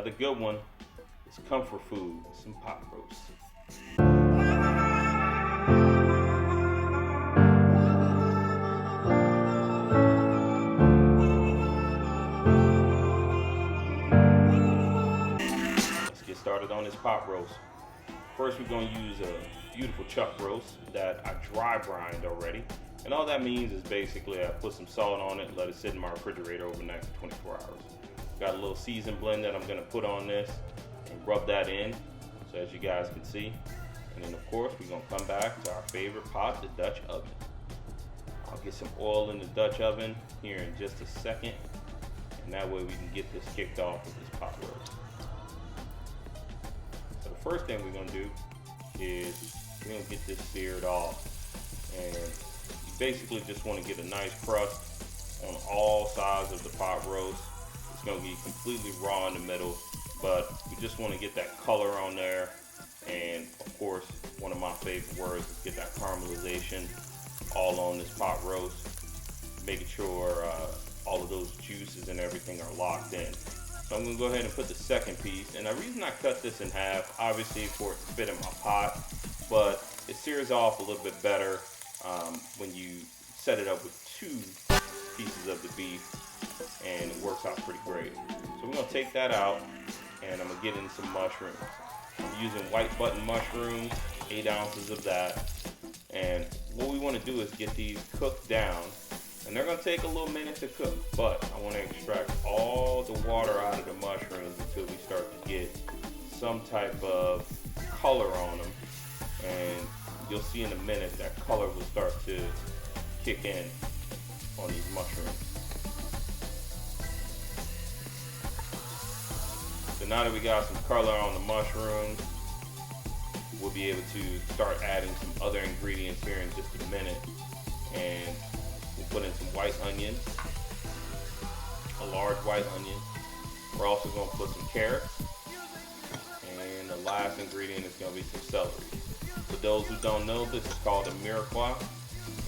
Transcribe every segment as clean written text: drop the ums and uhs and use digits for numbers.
Another good one is comfort food, some pot roast. Let's get started on this pot roast. First, we're going to use a beautiful chuck roast that I dry-brined already. And all that means is basically I put some salt on it, let it sit in my refrigerator overnight for 24 hours. Got a little seasoned blend that I'm going to put on this and rub that in, so as you guys can see. And then of course we're going to come back to our favorite pot, the Dutch oven. I'll get some oil in the Dutch oven here in just a second, and that way we can get this kicked off with this pot roast. So the first thing we're going to do is we're going to get this seared off, and you basically just want to get a nice crust on all sides of the pot roast. It's going to be completely raw in the middle, but we just want to get that color on there. And of course, one of my favorite words is get that caramelization all on this pot roast, making sure all of those juices and everything are locked in. So I'm going to go ahead and put the second piece, and the reason I cut this in half, obviously for it to fit in my pot, but it sears off a little bit better when you set it up with two pieces of the beef, and it works out pretty great. So we're going to take that out, and I'm going to get in some mushrooms. I'm using white button mushrooms, 8 ounces of that, and what we want to do is get these cooked down, and they're going to take a little minute to cook, but I want to extract all the water out of the mushrooms until we start to get some type of color on them, and you'll see in a minute that color will start to kick in on these mushrooms. So now that we got some color on the mushrooms, we'll be able to start adding some other ingredients here in just a minute. And we'll put in some white onions, a large white onion. We're also going to put some carrots. And the last ingredient is going to be some celery. For those who don't know, this is called a mirepoix,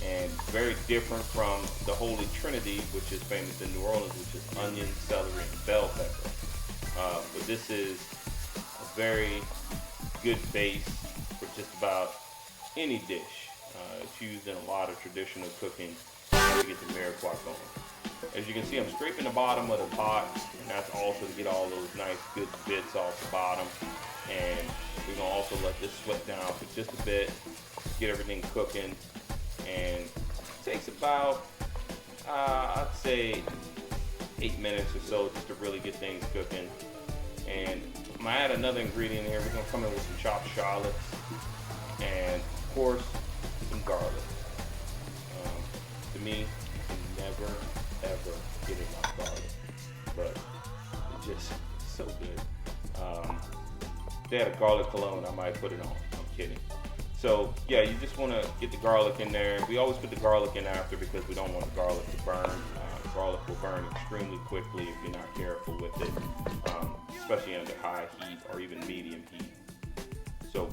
and very different from the Holy Trinity, which is famous in New Orleans, which is onion, celery, and bell pepper. But this is a very good base for just about any dish. It's used in a lot of traditional cooking to get the mirepoix going. As you can see, I'm scraping the bottom of the pot, and that's also to get all those nice good bits off the bottom. And we're going to also let this sweat down for just a bit, get everything cooking. And it takes about, I'd say, 8 minutes or so just to really get things cooking. And I'm going to add another ingredient here. We're going to come in with some chopped shallots and, of course, some garlic. To me, you can never, ever get enough garlic, but it's just so good. If they had a garlic cologne, I might put it on. I'm kidding. So yeah, you just want to get the garlic in there. We always put the garlic in after because we don't want the garlic to burn. Garlic will burn extremely quickly if you're not careful with it, especially under high heat or even medium heat. So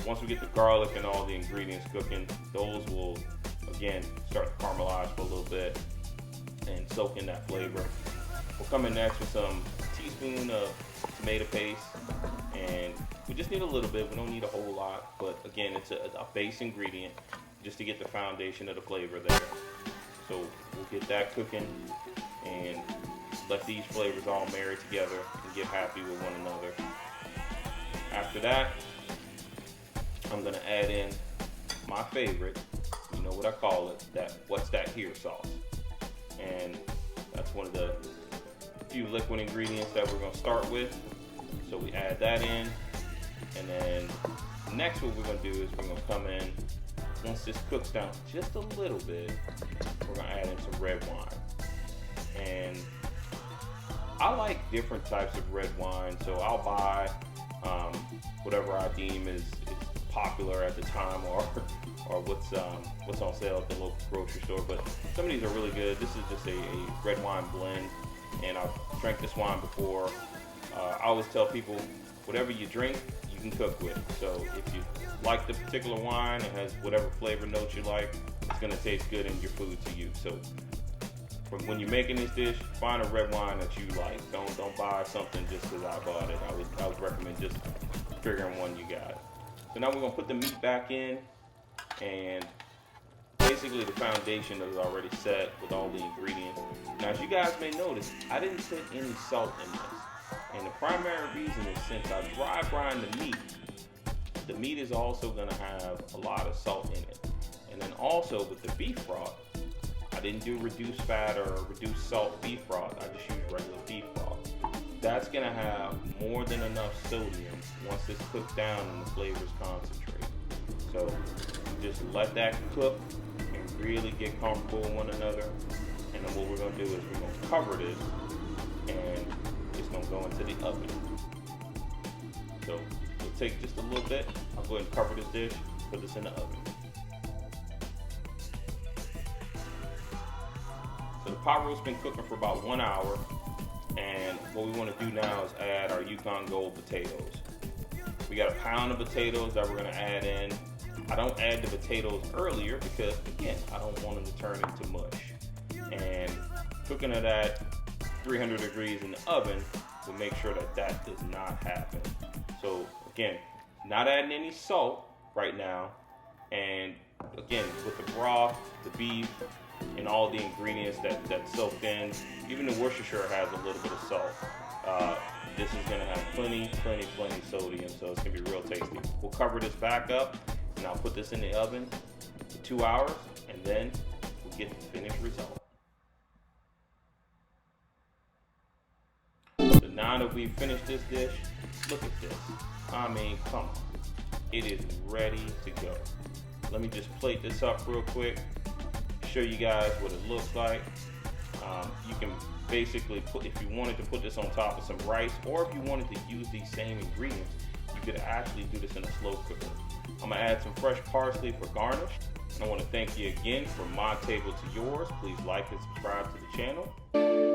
once we get the garlic and all the ingredients cooking, those will again start to caramelize for a little bit and soak in that flavor. We'll come in next with some teaspoon of tomato paste, and we just need a little bit. We don't need a whole lot, but again, it's a base ingredient just to get the foundation of the flavor there. So we'll get that cooking and let these flavors all marry together and get happy with one another. After that, I'm gonna add in my favorite, you know what I call it, that what's that here sauce. And that's one of the few liquid ingredients that we're gonna start with. So we add that in, and then next what we're gonna do is we're gonna come in, once this cooks down just a little bit, we're gonna add in some red wine. And I like different types of red wine, so I'll buy whatever I deem is popular at the time, or what's on sale at the local grocery store. But some of these are really good. This is just a red wine blend, and I've drank this wine before. I always tell people, whatever you drink, you can cook with. So if you like the particular wine, it has whatever flavor notes you like, it's gonna taste good in your food to you. So when you're making this dish, find a red wine that you like. Don't buy something just because I bought it. I would recommend just figuring one you got. So now we're gonna put the meat back in, and basically the foundation is already set with all the ingredients. Now, as you guys may notice, I didn't put any salt in this, and the primary reason is since I dry brine the meat is also gonna have a lot of salt in it. And then also with the beef broth, I didn't do reduced fat or reduced salt beef broth. I just used regular beef broth. That's gonna have more than enough sodium once it's cooked down and the flavors concentrate. So just let that cook and really get comfortable with one another. And then what we're gonna do is we're gonna cover this and it's gonna go into the oven. So we'll take just a little bit. I'll go ahead and cover this dish, put this in the oven. So the pot roast's been cooking for about 1 hour, and what we want to do now is add our Yukon Gold potatoes. We got a pound of potatoes that we're going to add in. I don't add the potatoes earlier because, again, I don't want them to turn into mush. And cooking it at 300 degrees in the oven will make sure that that does not happen. So again, not adding any salt right now, and again, with the broth, the beef, and all the ingredients that soaked in, even the Worcestershire has a little bit of salt. This is gonna have plenty sodium, so it's gonna be real tasty. We'll cover this back up, and I'll put this in the oven for 2 hours, and then we'll get the finished result. So now that we've finished this dish, look at this. I mean, come on. It is ready to go. Let me just plate this up real quick, show you guys what it looks like. You can basically put, if you wanted to put this on top of some rice, or if you wanted to use these same ingredients, you could actually do this in a slow cooker. I'm gonna add some fresh parsley for garnish. And I wanna thank you again from my table to yours. Please like and subscribe to the channel.